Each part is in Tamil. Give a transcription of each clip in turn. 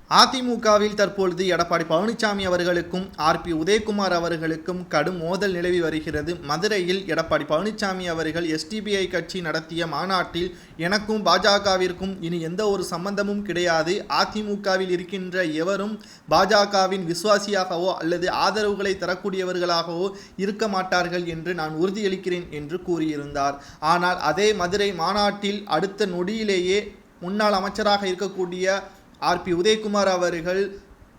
அதிமுகவில் தற்பொழுது எடப்பாடி பழனிசாமி அவர்களுக்கும் உதயகுமார் அவர்களுக்கும் கடும் மோதல் நிலவி வருகிறது. மதுரையில் எடப்பாடி பழனிசாமி அவர்கள் எஸ்டிபிஐ கட்சி நடத்திய மாநாட்டில் எனக்கும் பாஜகவிற்கும் இனி எந்த ஒரு சம்பந்தமும் கிடையாது, அதிமுகவில் இருக்கின்ற எவரும் பாஜகவின் விசுவாசியாகவோ அல்லது ஆதரவுகளை தரக்கூடியவர்களாகவோ இருக்க மாட்டார்கள் என்று நான் உறுதியளிக்கிறேன் என்று கூறியிருந்தார். ஆனால் அதே மதுரை மாநாட்டில் அடுத்த நொடியிலேயே முன்னாள் அமைச்சராக இருக்கக்கூடிய உதயகுமார் அவர்கள்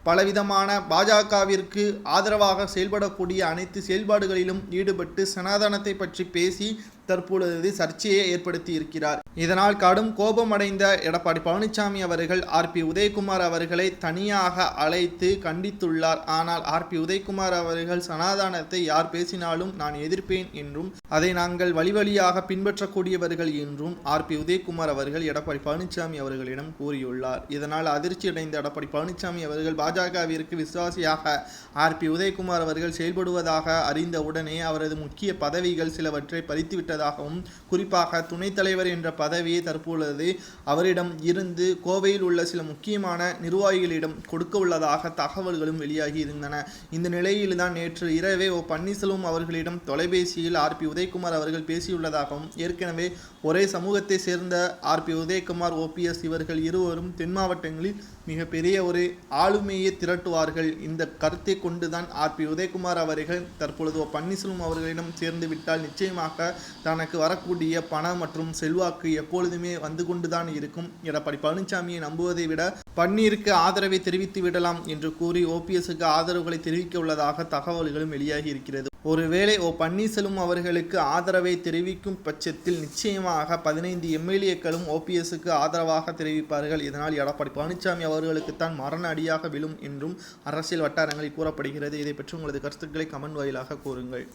பலவிதமான பாஜகவிற்கு ஆதரவாக செயல்படக்கூடிய அனைத்து செயல்பாடுகளிலும் ஈடுபட்டு சனாதனத்தை பற்றி பேசி தற்பொழுது சர்ச்சையை ஏற்படுத்தி இருக்கிறார். இதனால் கடும் கோபமடைந்த எடப்பாடி பழனிசாமி அவர்கள் உதயகுமார் அவர்களை தனியாக அழைத்து கண்டித்துள்ளார். ஆனால் உதயகுமார் அவர்கள் சனாதனத்தை யார் பேசினாலும் நான் எதிர்ப்பேன் என்றும் அதை நாங்கள் வழியாக பின்பற்றக்கூடியவர்கள் என்றும் உதயகுமார் அவர்கள் எடப்பாடி பழனிசாமி அவர்களிடம் கூறியுள்ளார். இதனால் அதிர்ச்சியடைந்த எடப்பாடி பழனிசாமி அவர்கள் பாஜகவிற்கு விசுவாசியாக உதயகுமார் அவர்கள் செயல்படுவதாக அறிந்தவுடனே அவரது முக்கிய பதவிகள் சிலவற்றை பறித்துவிட்டார். குறிப்பாக துணைத் தலைவர் என்ற பதவியை தற்பொழுது அவரிடம் இருந்து கோவையில் உள்ள சில முக்கியமான நிர்வாகிகளிடம் கொடுக்க உள்ளதாக தகவல்களும் வெளியாகி இருந்தன. இந்த நிலையில்தான் நேற்று இரவே பன்னீர்செல்வம் அவர்களிடம் தொலைபேசியில் உதயகுமார் அவர்கள் பேசியுள்ளதாகவும், ஏற்கனவே ஒரே சமூகத்தை சேர்ந்த உதயகுமார் OPS இவர்கள் இருவரும் தென் மாவட்டங்களில் மிகப்பெரிய ஒரு ஆளுமையை திரட்டுவார்கள், இந்த கருத்தை கொண்டுதான் உதயகுமார் அவர்கள் தற்பொழுது பன்னீர்செல்வம் அவர்களிடம் சேர்ந்து விட்டால் நிச்சயமாக தனக்கு வரக்கூடிய பணம் மற்றும் செல்வாக்கு எப்பொழுதுமே வந்து கொண்டுதான் இருக்கும், எடப்பாடி பழனிசாமியை நம்புவதை விட பன்னீருக்கு ஆதரவை தெரிவித்து விடலாம் என்று கூறி OPSக்கு ஆதரவுகளை தெரிவிக்க உள்ளதாக தகவல்களும் வெளியாகி இருக்கிறது. ஒருவேளை பன்னீர்செல்வம் அவர்களுக்கு ஆதரவை தெரிவிக்கும் பட்சத்தில் நிச்சயமாக 15 MLAக்களும் OPSக்கு ஆதரவாக தெரிவிப்பார்கள். இதனால் எடப்பாடி பழனிசாமி அவர்களுக்குத்தான் மரண அடியாக விழும் என்றும் அரசியல் வட்டாரங்களில் கூறப்படுகிறது. இதை பற்றி உங்களது கருத்துக்களை கமெண்ட் வாயிலாக கூறுங்கள்.